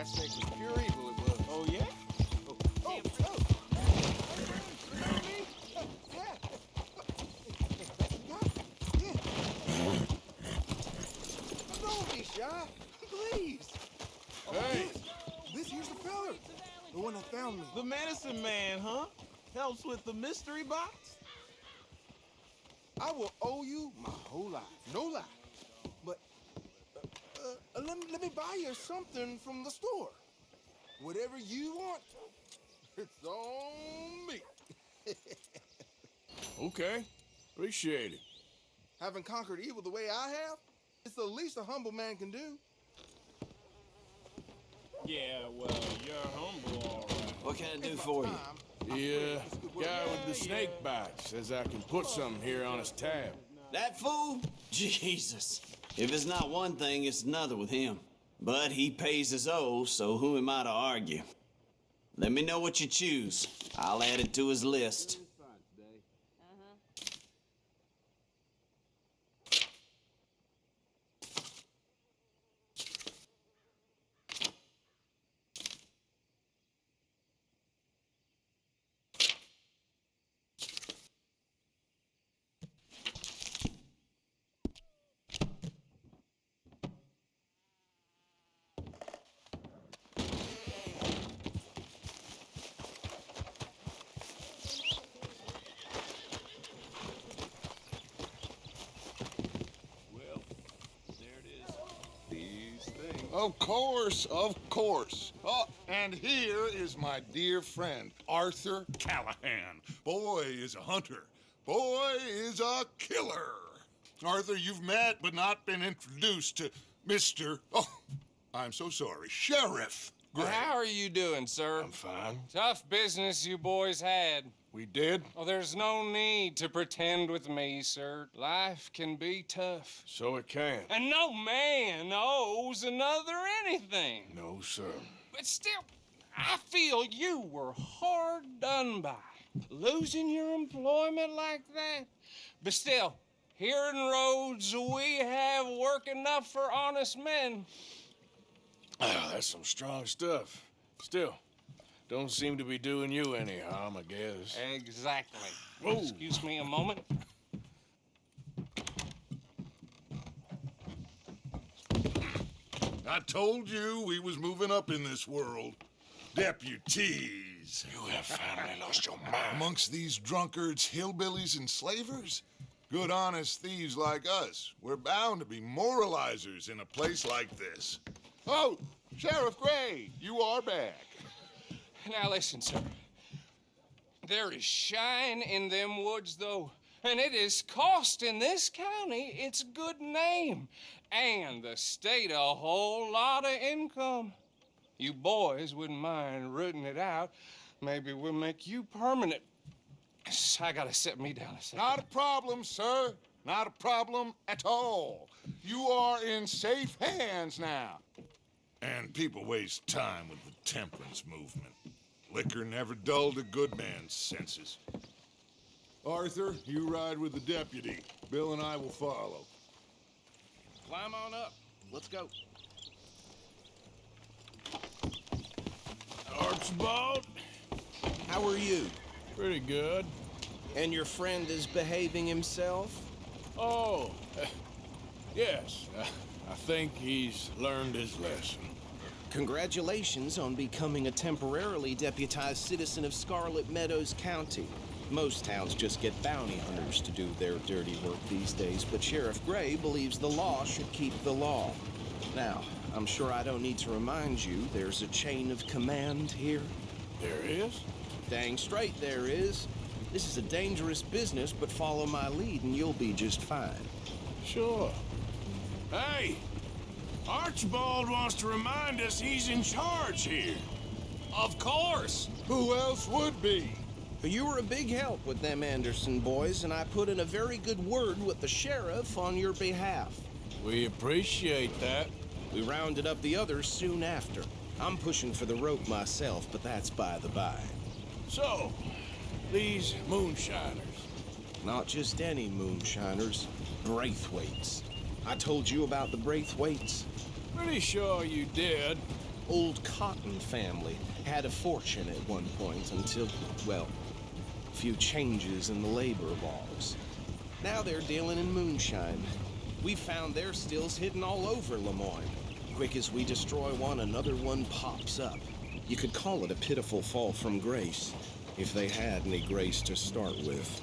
aspect was pure evil, it was. Oh, yeah? Don't be shy, please. Hey, This here's the fella, the one that found me. the medicine man, huh? Helps with the mystery box? I will owe you my whole life, no lie. But let me buy you something from the store. Whatever you want, it's on me. Okay, appreciate it. Having conquered evil the way I have, it's the least a humble man can do. Yeah, well, you're humble, all right. What can I do for you? The guy with the snake bite says I can put something here on his tab. That fool? Jesus. If it's not one thing, it's another with him. But he pays his owe, so who am I to argue? Let me know what you choose. I'll add it to his list. Of course, of course. Oh, and here is my dear friend, Arthur Callahan. Boy is a hunter. Boy is a killer. Arthur, you've met but not been introduced to Mr. Oh, I'm so sorry, Sheriff Gray. How are you doing, sir? I'm fine. Tough business you boys had. We did? Oh, there's no need to pretend with me, sir. Life can be tough. So it can. And no man owes another anything. No, sir. But still, I feel you were hard done by. Losing your employment like that. But still, here in Rhodes, we have work enough for honest men. Ah, that's some strong stuff. Still, don't seem to be doing you any harm, I guess. Exactly. Whoa. Excuse me a moment. I told you we was moving up in this world. Deputies. You have finally lost your mind. Amongst these drunkards, hillbillies, and slavers? Good, honest thieves like us. We're bound to be moralizers in a place like this. Oh, Sheriff Gray, you are back. Now listen, sir. There is shine in them woods, though, and it is costing this county its good name and the state a whole lot of income. You boys wouldn't mind rooting it out. Maybe we'll make you permanent. I gotta sit me down a second. Not a problem, sir. Not a problem at all. You are in safe hands now. And people waste time with the temperance movement. Liquor never dulled a good man's senses. Arthur, you ride with the deputy. Bill and I will follow. Climb on up. Let's go. Archibald? How are you? Pretty good. And your friend is behaving himself? Oh, yes. I think he's learned his lesson. Congratulations on becoming a temporarily deputized citizen of Scarlet Meadows County. Most towns just get bounty hunters to do their dirty work these days, but Sheriff Gray believes the law should keep the law. Now, I'm sure I don't need to remind you there's a chain of command here. There is? Dang straight there is. This is a dangerous business, but follow my lead and you'll be just fine. Sure. Hey! Archibald wants to remind us he's in charge here. Of course. Who else would be? You were a big help with them Anderson boys, and I put in a very good word with the sheriff on your behalf. We appreciate that. We rounded up the others soon after. I'm pushing for the rope myself, but that's by the by. So, these moonshiners. Not just any moonshiners, Braithwaites. I told you about the Braithwaites. Pretty sure you did. Old Cotton family had a fortune at one point until, well, a few changes in the labor laws. Now they're dealing in moonshine. We found their stills hidden all over Lemoyne. Quick as we destroy one, another one pops up. You could call it a pitiful fall from grace, if they had any grace to start with.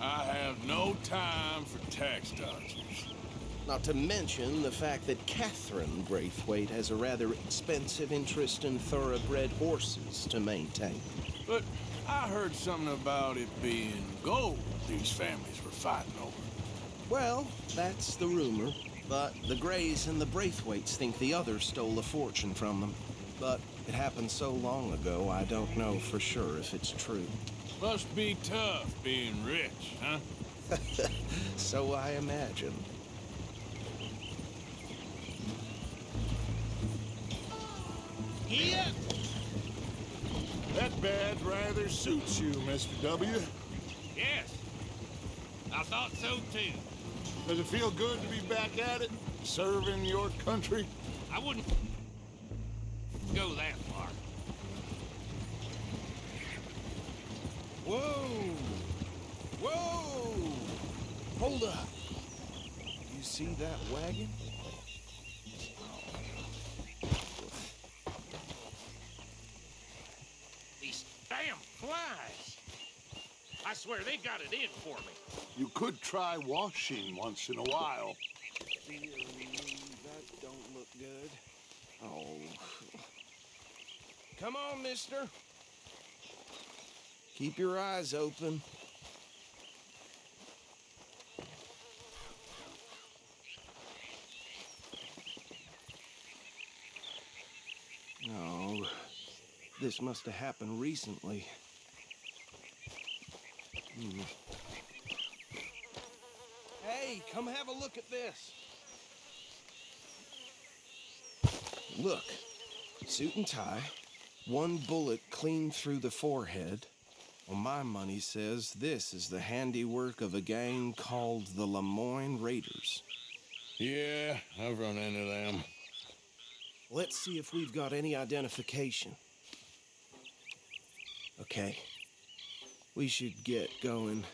I have no time for tax dodgers. Not to mention the fact that Catherine Braithwaite has a rather expensive interest in thoroughbred horses to maintain. But I heard something about it being gold these families were fighting over. Well, that's the rumor. But the Greys and the Braithwaites think the others stole a fortune from them. But it happened so long ago, I don't know for sure if it's true. Must be tough being rich, huh? So I imagine. Here! That badge rather suits you, Mr. W. Yes, I thought so too. Does it feel good to be back at it, serving your country? I wouldn't go that far. Whoa! Whoa! Hold up. You see that wagon? These damn flies. I swear they got it in for me. You could try washing once in a while. That don't look good. Oh. Come on, mister. Keep your eyes open. No. This must have happened recently. Hey, come have a look at this. Look, suit and tie, one bullet clean through the forehead. Well, my money says this is the handiwork of a gang called the Lemoyne Raiders. Yeah, I've run into them. Let's see if we've got any identification. Okay, we should get going.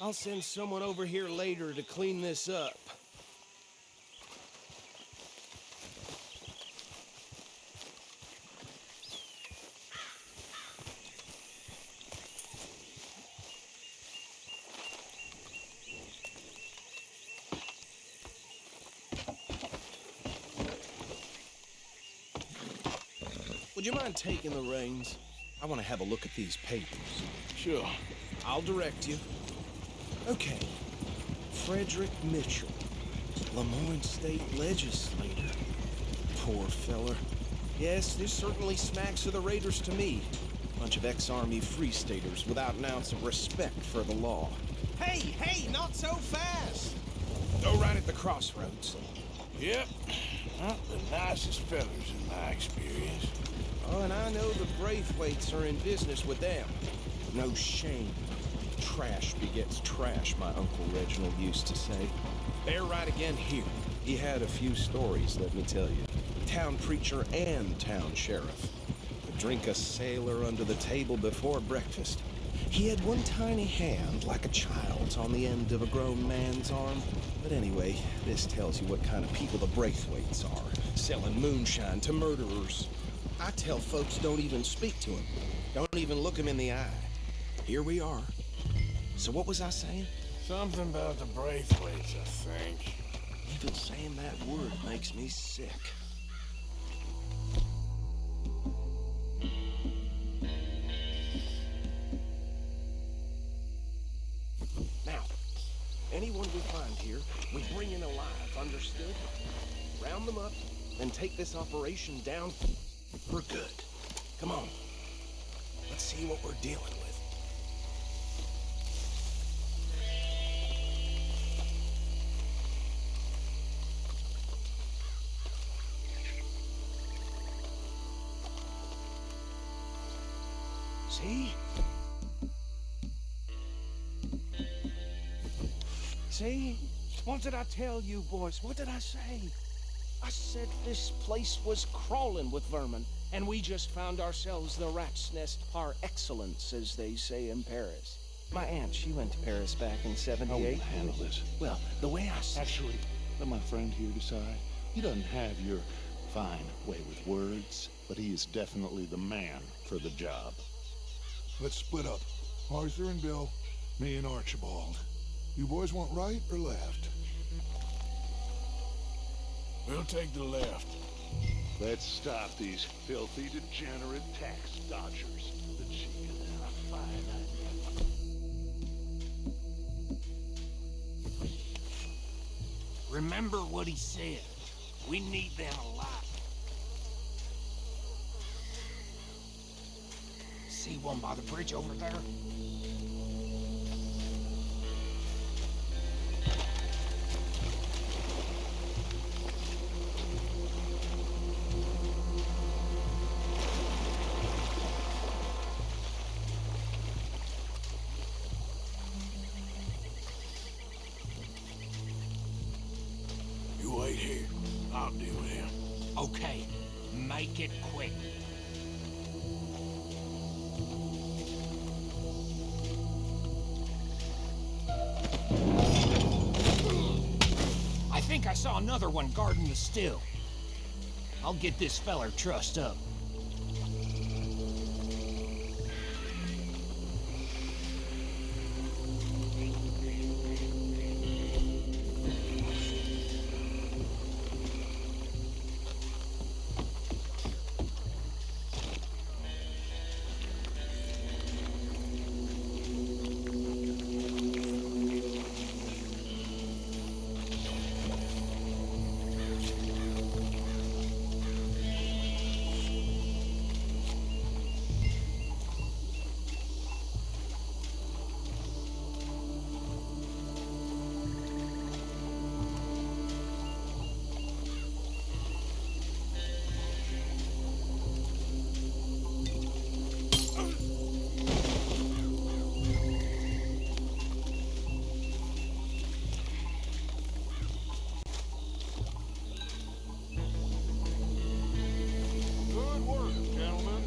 I'll send someone over here later to clean this up. Would you mind taking the reins? I want to have a look at these papers. Sure. I'll direct you. Okay. Frederick Mitchell, Lemoyne State Legislator. Poor feller. Yes, this certainly smacks of the Raiders to me. Bunch of ex-Army Free Staters without an ounce of respect for the law. Hey, not so fast! Go right at the crossroads. Yep. Not the nicest fellas in my experience. Oh, and I know the Braithwaites are in business with them. No shame. Trash begets trash, my Uncle Reginald used to say. They're right again here. He had a few stories, let me tell you. Town preacher and town sheriff. Could drink a sailor under the table before breakfast. He had one tiny hand, like a child's, on the end of a grown man's arm. But anyway, this tells you what kind of people the Braithwaites are. Selling moonshine to murderers. I tell folks don't even speak to him. Don't even look him in the eye. Here we are. So what was I saying? Something about the Braithwaites, I think. Even saying that word makes me sick. Now, anyone we find here, we bring in alive, understood? Round them up, and take this operation down for good. Come on. Let's see what we're dealing with. See? See? What did I tell you, boys? What did I say? I said this place was crawling with vermin, and we just found ourselves the rat's nest par excellence, as they say in Paris. My aunt, she went to Paris back in '78. How will you handle this? Well, the way I see Actually, let my friend here decide. He doesn't have your fine way with words, but he is definitely the man for the job. Let's split up. Arthur and Bill, me and Archibald. You boys want right or left? We'll take the left. Let's stop these filthy, degenerate tax dodgers. The chicken and a fine idea. Remember what he said. We need them alive. See one by the bridge over there? You wait here. I'll deal with him. Okay, make it quick. I think I saw another one guarding the still. I'll get this feller trussed up. Good work, gentlemen.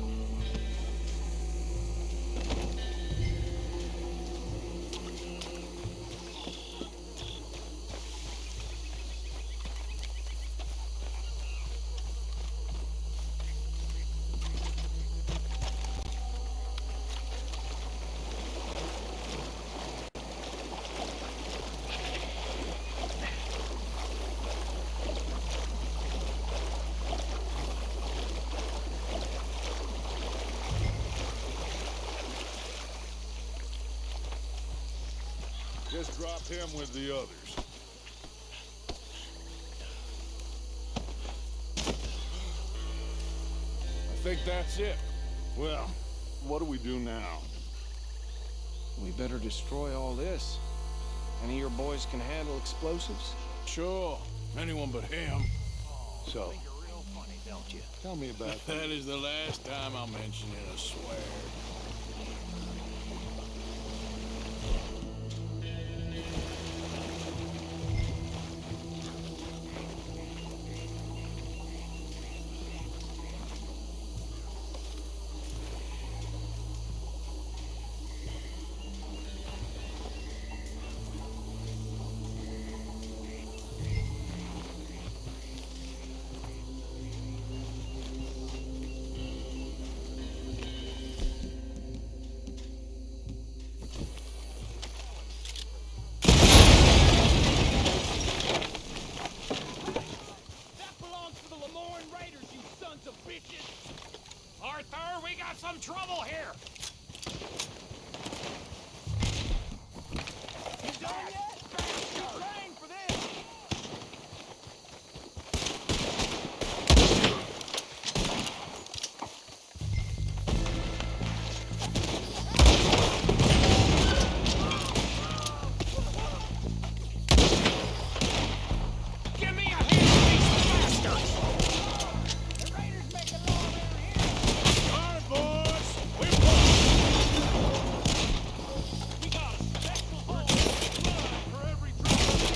Just drop him with the others. I think that's it. Well, what do we do now? we better destroy all this. Any of your boys can handle explosives? Sure. Anyone but him. So, You're real funny, don't you? tell me about That is the last time I'll mention it, I swear. Arthur, we got some trouble here! You done yet? Keep praying for this! Give me a hand, these bastards! The raiders make a law over here! All right, boys. We got a special hole for every drop.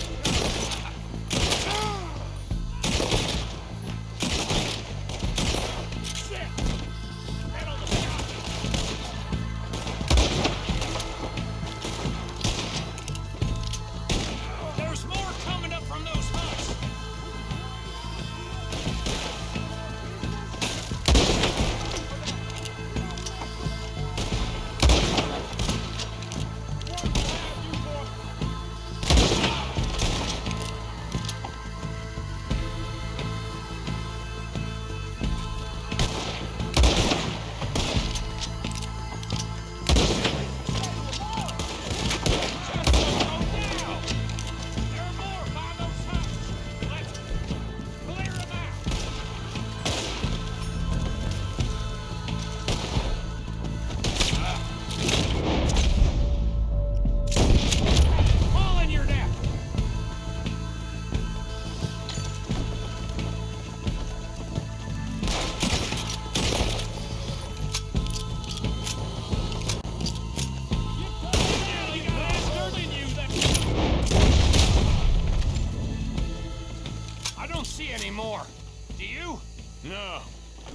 No,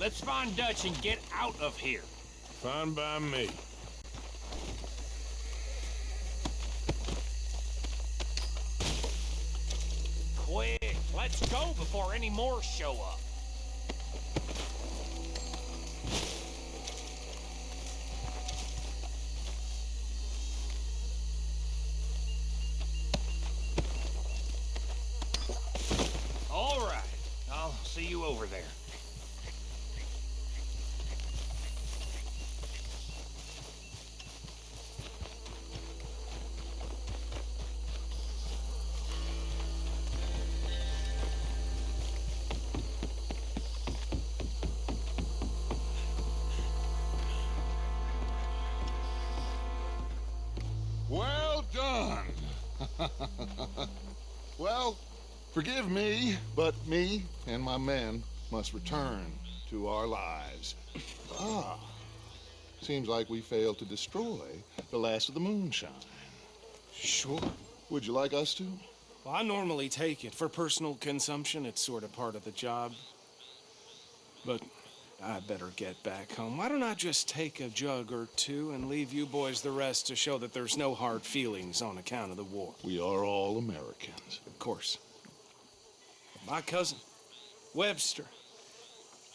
Let's find Dutch and get out of here. fine by me. Quick, let's go before any more show up. All right, I'll see you over there. Well done. Well, forgive me, but me and my men must return to our lives. Ah, seems like we failed to destroy the last of the moonshine. Sure. Would you like us to? Well, I normally take it. For personal consumption, it's sort of part of the job. But I better get back home. Why don't I just take a jug or two and leave you boys the rest to show that there's no hard feelings on account of the war? We are all Americans. Of course. My cousin, Webster,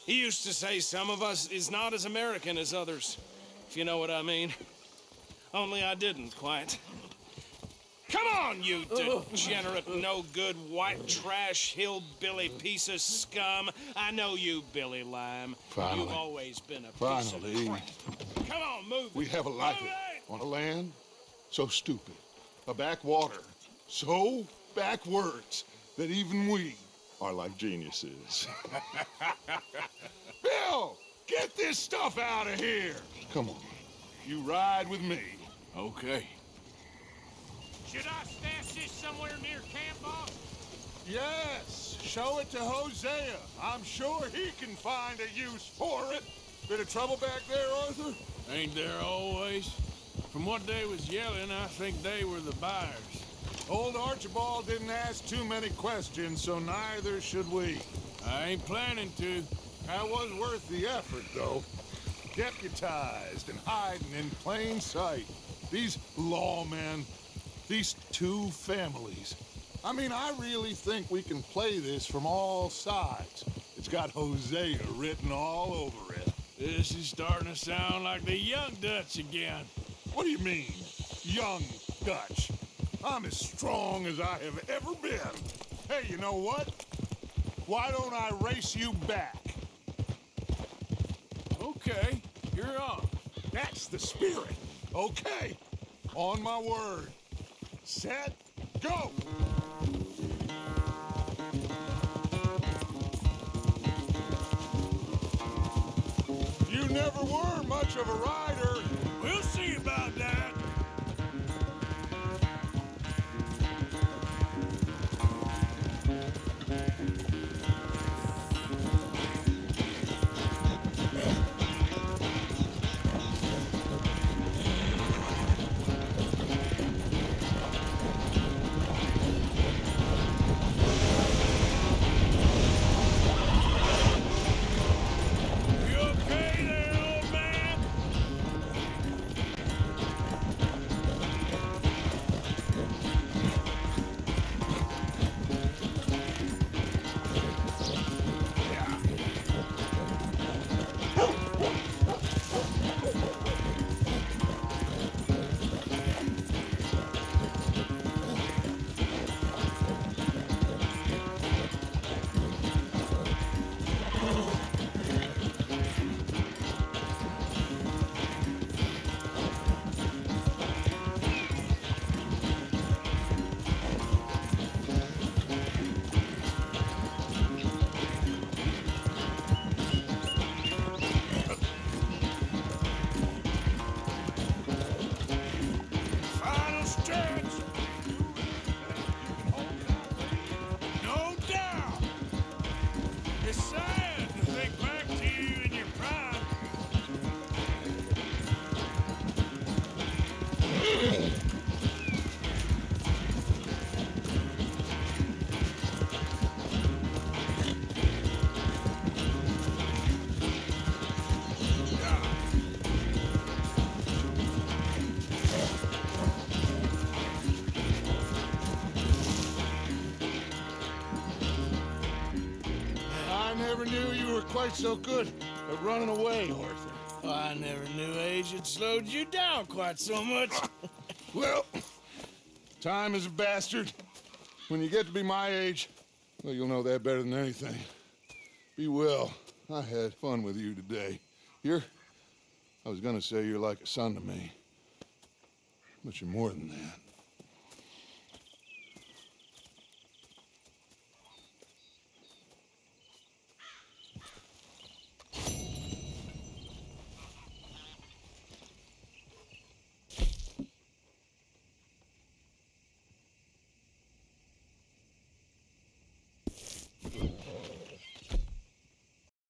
he used to say some of us is not as American as others, if you know what I mean. Only I didn't quite. Come on, you degenerate, no-good, white trash, hillbilly piece of scum. I know you, Billy Lime. Finally. You've always been a piece Finally. of crap. Come on, move We it. have a life Move it. on a land so stupid, a backwater so backwards that even we are like geniuses. Bill, get this stuff out of here. Come on, you ride with me. Okay. Should I stash this somewhere near camp, boss? Yes, show it to Hosea. I'm sure he can find a use for it. Bit of trouble back there, Arthur? Ain't there always? From what they was yelling, I think they were the buyers. Old Archibald didn't ask too many questions, so neither should we. I ain't planning to. That was worth the effort, though. Deputized and hiding in plain sight. These lawmen, these two families. I mean, I really think we can play this from all sides. It's got Hosea written all over it. This is starting to sound like the young Dutch again. What do you mean, young Dutch? I'm as strong as I have ever been. Hey, you know what? Why don't I race you back? Okay, you're on. That's the spirit. Okay, on my word. Set, go! You never were much of a rider. We'll see about that. You okay there, old man? quite so good at running away, Arthur. Oh, I never knew age had slowed you down quite so much. Well, time is a bastard. When you get to be my age, well, you'll know that better than anything. Be well. I had fun with you today. I was gonna say you're like a son to me, but you're more than that.